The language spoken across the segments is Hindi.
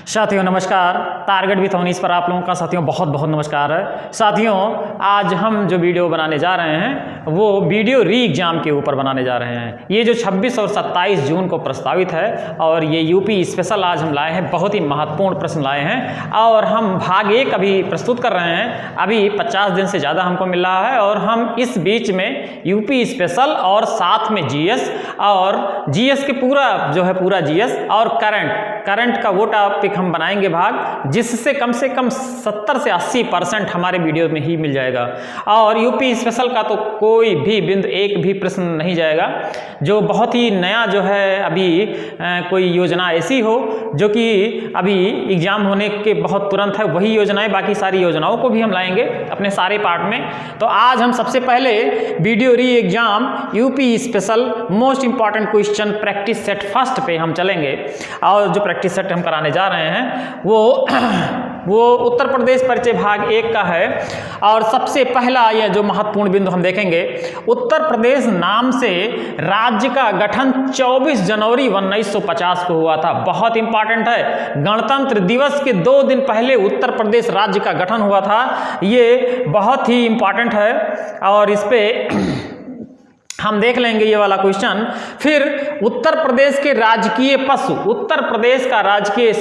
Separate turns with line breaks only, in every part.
साथियों नमस्कार। टारगेट विथ ओनिस पर आप लोगों का साथियों बहुत बहुत नमस्कार है। साथियों आज हम जो वीडियो बनाने जा रहे हैं वो वीडियो री एग्ज़ाम के ऊपर बनाने जा रहे हैं। ये जो 26 और 27 जून को प्रस्तावित है और ये यूपी स्पेशल आज हम लाए हैं, बहुत ही महत्वपूर्ण प्रश्न लाए हैं और हम भाग 1 अभी प्रस्तुत कर रहे हैं। अभी 50 दिन से ज़्यादा हमको मिल रहा है और हम इस बीच में यूपी स्पेशल और साथ में जीएस और जीएस के पूरा जीएस और करंट का वो टॉपिक हम बनाएंगे भाग, जिससे कम से कम 70 से 80% हमारे वीडियो में ही मिल जाएगा। और यूपी स्पेशल का तो कोई भी बिंदु एक भी प्रश्न नहीं जाएगा। जो बहुत ही नया जो है अभी कोई योजना ऐसी हो जो कि अभी एग्जाम होने के बहुत तुरंत है, वही योजनाएं, बाकी सारी योजनाओं को भी हम लाएंगे अपने सारे पार्ट में। तो आज हम सबसे पहले वीडियो री exam UP special most important question practice set first पे हम चलेंगे। और जो प्रैक्टिस सेट हम कराने जा रहे हैं वो उत्तर प्रदेश परिचय भाग 1 का है। और सबसे पहला यह जो महत्वपूर्ण बिंदु हम देखेंगे, उत्तर प्रदेश नाम से राज्य का गठन 24 जनवरी 1950 को हुआ था। बहुत इंपॉर्टेंट है, गणतंत्र दिवस के 2 दिन पहले उत्तर प्रदेश राज्य का गठन हुआ था। ये बहुत ही इंपॉर्टेंट है और इस पे हम देख लेंगे ये वाला क्वेश्चन। फिर उत्तर प्रदेश के राजकीय पशु, उत्तर प्रदेश का राजकीय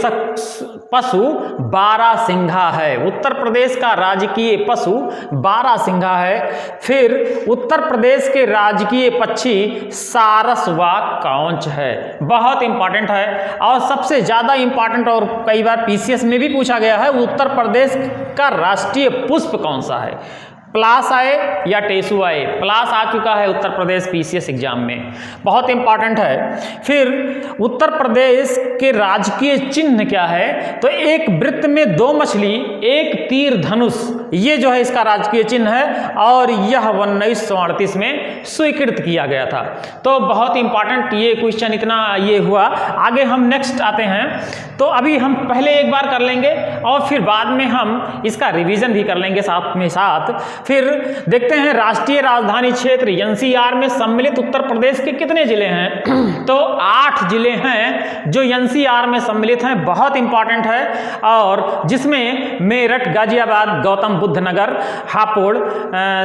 पशु बारहसिंघा है। उत्तर प्रदेश का राजकीय पशु बारहसिंघा है। फिर उत्तर प्रदेश के राजकीय पक्षी सारस व कांच है। बहुत इंपॉर्टेंट है और सबसे ज़्यादा इंपॉर्टेंट और कई बार पीसीएस में भी पूछा गया है, उत्तर प्रदेश का राष्ट्रीय पुष्प कौन सा है। प्लास आए या टेसू आए, प्लास आ चुका है उत्तर प्रदेश पीसीएस एग्जाम में, बहुत इंपॉर्टेंट है। फिर उत्तर प्रदेश के राजकीय चिन्ह क्या है, तो एक वृत्त में 2 मछली, एक तीर धनुष, ये जो है इसका राजकीय चिन्ह है और यह 1938 में स्वीकृत किया गया था। तो बहुत इंपॉर्टेंट ये क्वेश्चन इतना ये हुआ। आगे हम नेक्स्ट आते हैं, तो अभी हम पहले एक बार कर लेंगे और फिर बाद में हम इसका रिवीजन भी कर लेंगे साथ में साथ। फिर देखते हैं राष्ट्रीय राजधानी क्षेत्र एनसीआर में सम्मिलित उत्तर प्रदेश के कितने जिले हैं। तो 8 जिले हैं जो एनसीआर में सम्मिलित हैं, बहुत इंपॉर्टेंट है। और जिसमें मेरठ, गाजियाबाद, गौतम बुद्ध नगर, हापुड़,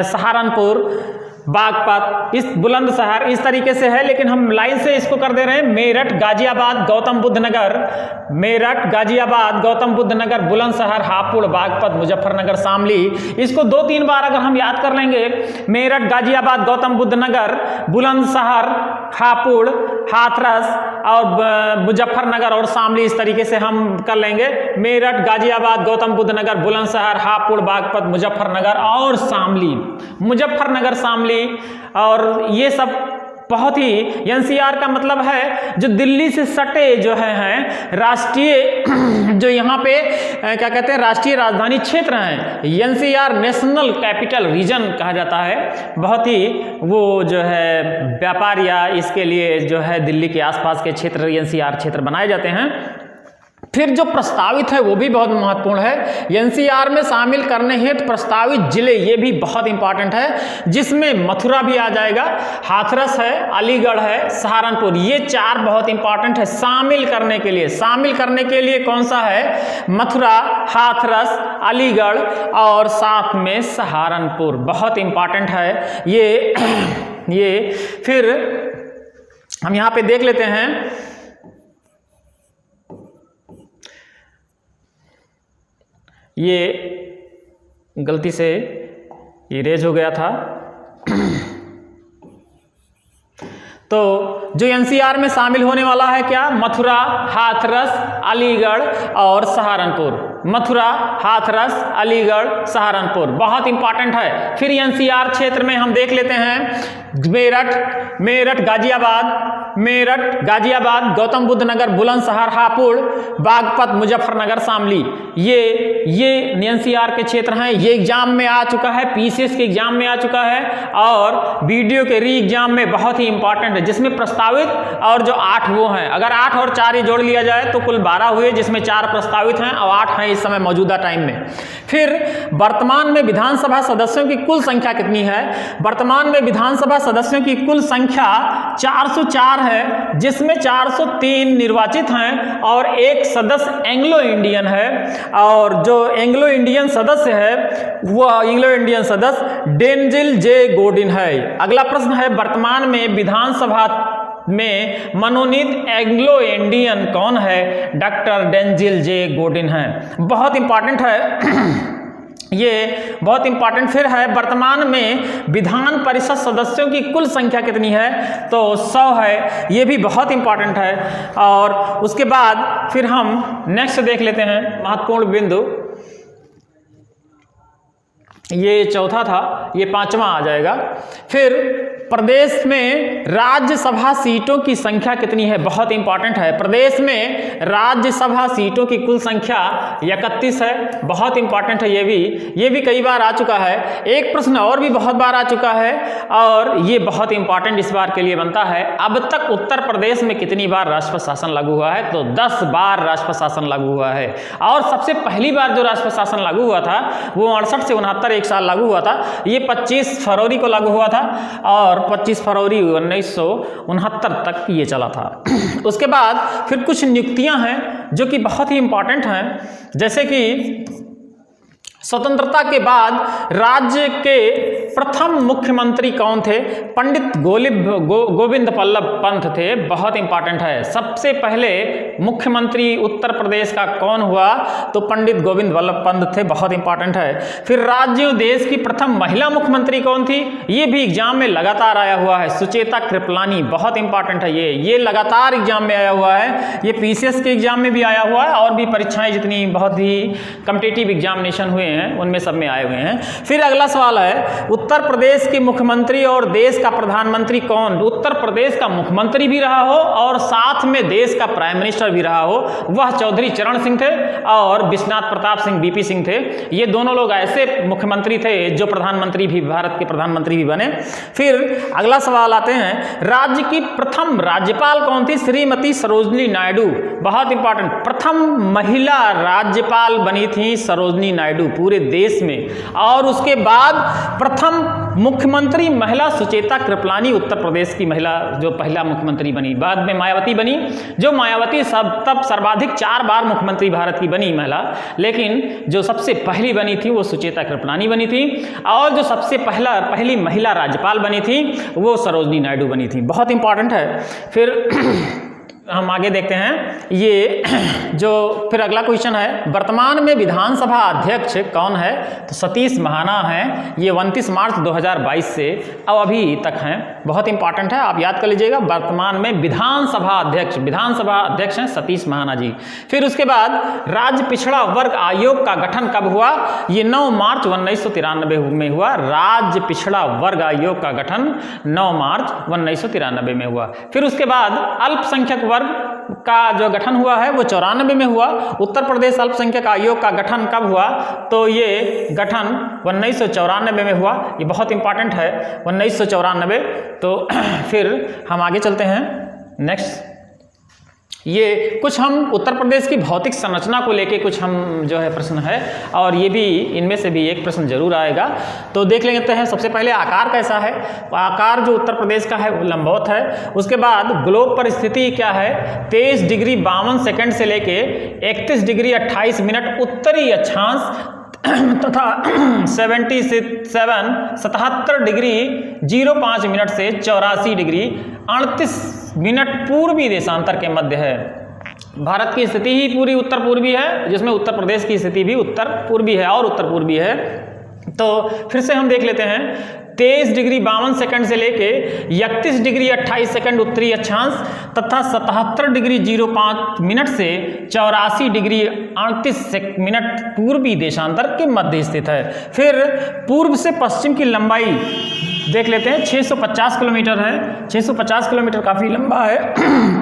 सहारनपुर, बागपत, इस बुलंदशहर इस तरीके से है, लेकिन हम लाइन से इसको कर दे रहे हैं। मेरठ, गाजियाबाद, गौतम बुद्ध नगर, मेरठ, गाजियाबाद, गौतम बुद्ध नगर, बुलंदशहर, हापुड़, बागपत, मुजफ्फरनगर, शामली। इसको 2-3 बार अगर हम याद कर लेंगे, मेरठ, गाजियाबाद, गौतम बुद्ध नगर, बुलंदशहर, हापुड़, हाथरस और मुजफ्फरनगर और शामली, इस तरीके से हम कर लेंगे। मेरठ, गाजियाबाद, गौतम बुद्ध नगर, बुलंदशहर, हापुड़, बागपत, मुजफ्फरनगर और शामली, मुजफ्फरनगर, शामली। और ये सब बहुत ही, एनसीआर का मतलब है जो दिल्ली से सटे जो हैं राष्ट्रीय जो यहाँ पे क्या कहते हैं राष्ट्रीय राजधानी क्षेत्र हैं, एनसीआर नेशनल कैपिटल रीजन कहा जाता है। बहुत ही वो जो है व्यापार या इसके लिए जो है दिल्ली के आसपास के क्षेत्र एनसीआर क्षेत्र बनाए जाते हैं। फिर जो प्रस्तावित है वो भी बहुत महत्वपूर्ण है, एनसीआर में शामिल करने हेतु प्रस्तावित जिले, ये भी बहुत इंपॉर्टेंट है, जिसमें मथुरा भी आ जाएगा, हाथरस है, अलीगढ़ है, सहारनपुर, ये 4 बहुत इंपॉर्टेंट है शामिल करने के लिए। शामिल करने के लिए कौन सा है, मथुरा, हाथरस, अलीगढ़ और साथ में सहारनपुर, बहुत इंपॉर्टेंट है ये। फिर हम यहाँ पे देख लेते हैं, ये गलती से इरेज हो गया था। तो जो एनसीआर में शामिल होने वाला है क्या, मथुरा, हाथरस, अलीगढ़ और सहारनपुर। मथुरा, हाथरस, अलीगढ़, सहारनपुर, बहुत इंपॉर्टेंट है। फिर एनसीआर क्षेत्र में हम देख लेते हैं मेरठ, गाजियाबाद, गौतम बुद्ध नगर, बुलंदशहर, हापुड़, बागपत, मुजफ्फरनगर, शामली, ये एनसीआर के क्षेत्र हैं। ये एग्जाम में आ चुका है, पीसीएस के एग्जाम में आ चुका है और वीडियो के री एग्जाम में बहुत ही इंपॉर्टेंट है, जिसमें प्रस्तावित और जो 8 वो हैं। अगर 8 और 4 ये जोड़ लिया जाए तो कुल 12 हुए, जिसमें 4 प्रस्तावित हैं और 8 हैं इस समय मौजूदा टाइम में। फिर वर्तमान में विधानसभा सदस्यों की कुल संख्या कितनी है? वर्तमान में विधानसभा सदस्यों की कुल संख्या 404 है, जिसमें 403 निर्वाचित हैं और एक सदस्य एंग्लो इंडियन है। और जो एंग्लो इंडियन सदस्य है वह एंग्लो इंडियन सदस्य डेंजिल जे गोडिन है। अगला प्रश्न है, वर्तमान में विधानसभा में मनोनीत एंग्लो इंडियन कौन है? डॉक्टर डेंजिल जे गोडिन है। बहुत इंपॉर्टेंट है ये, बहुत इंपॉर्टेंट। फिर है, वर्तमान में विधान परिषद सदस्यों की कुल संख्या कितनी है? तो 100 है, ये भी बहुत इंपॉर्टेंट है। और उसके बाद फिर हम नेक्स्ट देख लेते हैं महत्वपूर्ण बिंदु, ये चौथा था, ये पांचवा आ जाएगा। फिर प्रदेश में राज्यसभा सीटों की संख्या कितनी है? बहुत इंपॉर्टेंट है। प्रदेश में राज्यसभा सीटों की कुल संख्या 31 है, बहुत इंपॉर्टेंट है ये भी कई बार आ चुका है। एक प्रश्न और भी बहुत बार आ चुका है और ये बहुत इंपॉर्टेंट इस बार के लिए बनता है। अब तक उत्तर प्रदेश में कितनी बार राष्ट्रपति शासन लागू हुआ है? तो 10 बार राष्ट्रपति शासन लागू हुआ है। और सबसे पहली बार जो राष्ट्रपति शासन लागू हुआ था वो 68 से 69 एक साल लागू हुआ था। ये 25 फरवरी को लागू हुआ था और 25 फरवरी 1969 तक ये चला था। उसके बाद फिर कुछ नियुक्तियां हैं जो कि बहुत ही इंपॉर्टेंट हैं, जैसे कि स्वतंत्रता के बाद राज्य के प्रथम मुख्यमंत्री कौन थे? पंडित गोविंद बल्लभ पंत थे, बहुत इंपॉर्टेंट है। सबसे पहले मुख्यमंत्री उत्तर प्रदेश का कौन हुआ? तो पंडित गोविंद बल्लभ पंत थे, बहुत इंपॉर्टेंट है। फिर राज्य देश की प्रथम महिला मुख्यमंत्री कौन थी? ये भी एग्जाम में लगातार आया हुआ है, सुचेता कृपलानी, बहुत इंपॉर्टेंट है ये लगातार एग्जाम में आया हुआ है। ये पीसीएस के एग्जाम में भी आया हुआ है और भी परीक्षाएं जितनी बहुत ही कॉम्पिटिटिव एग्जामिनेशन हुए हैं उनमें सब में आए हुए हैं। फिर अगला सवाल है, उत्तर प्रदेश के मुख्यमंत्री और देश का प्रधानमंत्री कौन? उत्तर प्रदेश का मुख्यमंत्री भी रहा हो और साथ में देश का प्राइम मिनिस्टर भी रहा हो, वह चौधरी चरण सिंह थे और विश्वनाथ प्रताप सिंह बीपी सिंह थे। ये दोनों लोग ऐसे मुख्यमंत्री थे जो प्रधानमंत्री भी, भारत के प्रधानमंत्री भी बने। फिर अगला सवाल आते हैं, राज्य की प्रथम राज्यपाल कौन थी? श्रीमती सरोजनी नायडू, बहुत इंपॉर्टेंट। प्रथम महिला राज्यपाल बनी थी सरोजनी नायडू पूरे देश में। और उसके बाद प्रथम मुख्यमंत्री महिला सुचेता कृपलानी, उत्तर प्रदेश की महिला जो पहला मुख्यमंत्री बनी। बाद में मायावती बनी, जो मायावती तब सर्वाधिक 4 बार मुख्यमंत्री भारत की बनी महिला, लेकिन जो सबसे पहली बनी थी वो सुचेता कृपलानी बनी थी। और जो सबसे पहली महिला राज्यपाल बनी थी वो सरोजनी नायडू बनी थी, बहुत इंपॉर्टेंट है। फिर हम आगे देखते हैं, ये जो फिर अगला क्वेश्चन है, वर्तमान में विधानसभा अध्यक्ष कौन है? तो सतीश महाना हैं, ये 29 मार्च 2022 से अब अभी तक हैं, बहुत इंपॉर्टेंट है, आप याद कर लीजिएगा। वर्तमान में विधानसभा अध्यक्ष हैं सतीश महाना जी। फिर उसके बाद राज्य पिछड़ा वर्ग आयोग का गठन कब हुआ? ये 9 मार्च 1993 में हुआ। राज्य पिछड़ा वर्ग आयोग का गठन 9 मार्च 1993 में हुआ। फिर उसके बाद अल्पसंख्यक वर्ग का जो गठन हुआ है वो 94 में हुआ। उत्तर प्रदेश अल्पसंख्यक आयोग का गठन कब हुआ? तो ये गठन 1994 में हुआ, ये बहुत इंपॉर्टेंट है 1994। तो फिर हम आगे चलते हैं नेक्स्ट, ये कुछ हम उत्तर प्रदेश की भौतिक संरचना को लेके कुछ हम जो है प्रश्न है और ये भी इनमें से भी एक प्रश्न जरूर आएगा, तो देख लेते हैं। सबसे पहले आकार कैसा है? आकार जो उत्तर प्रदेश का है वो लंबवत है। उसके बाद ग्लोब पर स्थिति क्या है? 23 डिग्री 52 सेकंड से लेके 31 डिग्री 28 मिनट उत्तरी अक्षांश तथा 77 डिग्री 05 मिनट से 84 डिग्री 38 मिनट पूर्वी देशांतर के मध्य है। भारत की स्थिति ही पूरी उत्तर पूर्वी है, जिसमें उत्तर प्रदेश की स्थिति भी उत्तर पूर्वी है और उत्तर पूर्वी है। तो फिर से हम देख लेते हैं, 23 डिग्री 52 सेकंड से लेके 31 डिग्री 28 सेकंड उत्तरी अक्षांश तथा 77 डिग्री 05 मिनट से 84 डिग्री 38 मिनट पूर्वी देशांतर के मध्य स्थित है। फिर पूर्व से पश्चिम की लंबाई देख लेते हैं 650 किलोमीटर है। 650 किलोमीटर काफ़ी लंबा है।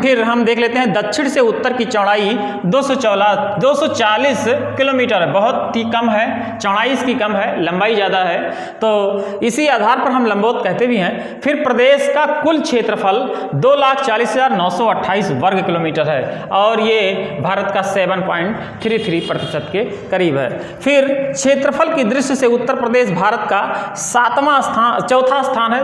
फिर हम देख लेते हैं दक्षिण से उत्तर की चौड़ाई 240 किलोमीटर है, बहुत ही कम है, चौड़ाई इसकी कम है, लंबाई ज़्यादा है, तो इसी आधार पर हम लंबोत कहते भी हैं। फिर प्रदेश का कुल क्षेत्रफल 2,40,928 वर्ग किलोमीटर है और ये भारत का 7.33% के करीब है। फिर क्षेत्रफल की दृष्टि से उत्तर प्रदेश भारत का चौथा स्थान है।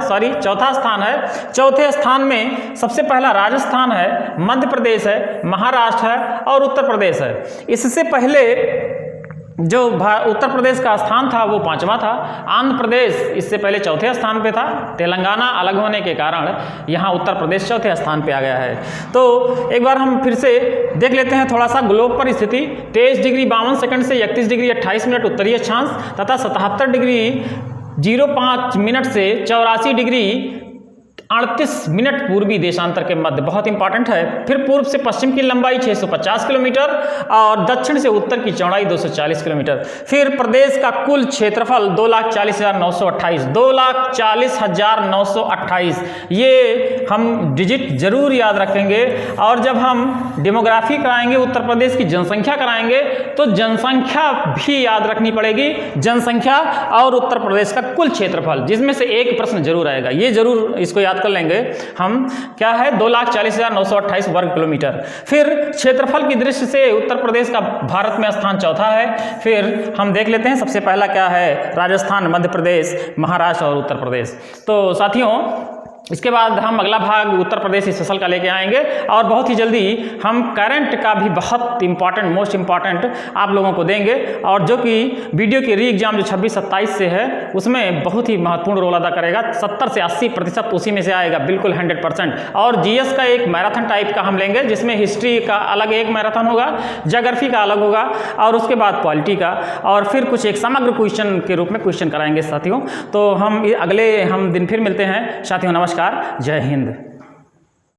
चौथे स्थान में सबसे पहला राजस्थान है, मध्य प्रदेश है, महाराष्ट्र है और उत्तर प्रदेश है। इससे पहले जो उत्तर प्रदेश का स्थान था वो 5वां था। आंध्र प्रदेश इससे पहले चौथे स्थान पे था। तेलंगाना अलग होने के कारण यहाँ उत्तर प्रदेश चौथे स्थान पे आ गया है। तो एक बार हम फिर से देख लेते हैं थोड़ा सा ग्लोब पर स्थिति। 23 डिग्री 52 सेकंड से 31 डिग्री 28 मिनट उत्तरीय अक्षांश तथा 77 डिग्री 05 मिनट से 84 डिग्री 38 मिनट पूर्वी देशांतर के मध्य, बहुत इंपॉर्टेंट है। फिर पूर्व से पश्चिम की लंबाई 650 किलोमीटर और दक्षिण से उत्तर की चौड़ाई 240 किलोमीटर। फिर प्रदेश का कुल क्षेत्रफल 2,40,928 2,40,928, ये हम डिजिट जरूर याद रखेंगे। और जब हम डेमोग्राफी कराएंगे, उत्तर प्रदेश की जनसंख्या कराएंगे, तो जनसंख्या भी याद रखनी पड़ेगी, जनसंख्या और उत्तर प्रदेश का कुल क्षेत्रफल, जिसमें से एक प्रश्न जरूर आएगा, ये जरूर इसको याद कर लेंगे हम। क्या है? 2,40,928 वर्ग किलोमीटर। फिर क्षेत्रफल की दृष्टि से उत्तर प्रदेश का भारत में स्थान चौथा है। फिर हम देख लेते हैं सबसे पहला क्या है, राजस्थान, मध्य प्रदेश, महाराष्ट्र और उत्तर प्रदेश। तो साथियों इसके बाद हम अगला भाग उत्तर प्रदेश स्पेशल का लेके आएंगे और बहुत ही जल्दी हम करंट का भी बहुत इंपॉर्टेंट, मोस्ट इंपॉर्टेंट आप लोगों को देंगे, और जो कि वीडियो के री एग्जाम जो 26-27 से है उसमें बहुत ही महत्वपूर्ण रोल अदा करेगा। 70 से 80% उसी में से आएगा, बिल्कुल 100%। और जीएस का एक मैराथन टाइप का हम लेंगे, जिसमें हिस्ट्री का अलग एक मैराथन होगा, ज्योग्राफी का अलग होगा और उसके बाद पॉलिटी का, और फिर कुछ एक समग्र क्वेश्चन के रूप में क्वेश्चन कराएंगे साथियों। तो हम अगले दिन फिर मिलते हैं साथियों। नमस्कार, जय हिंद।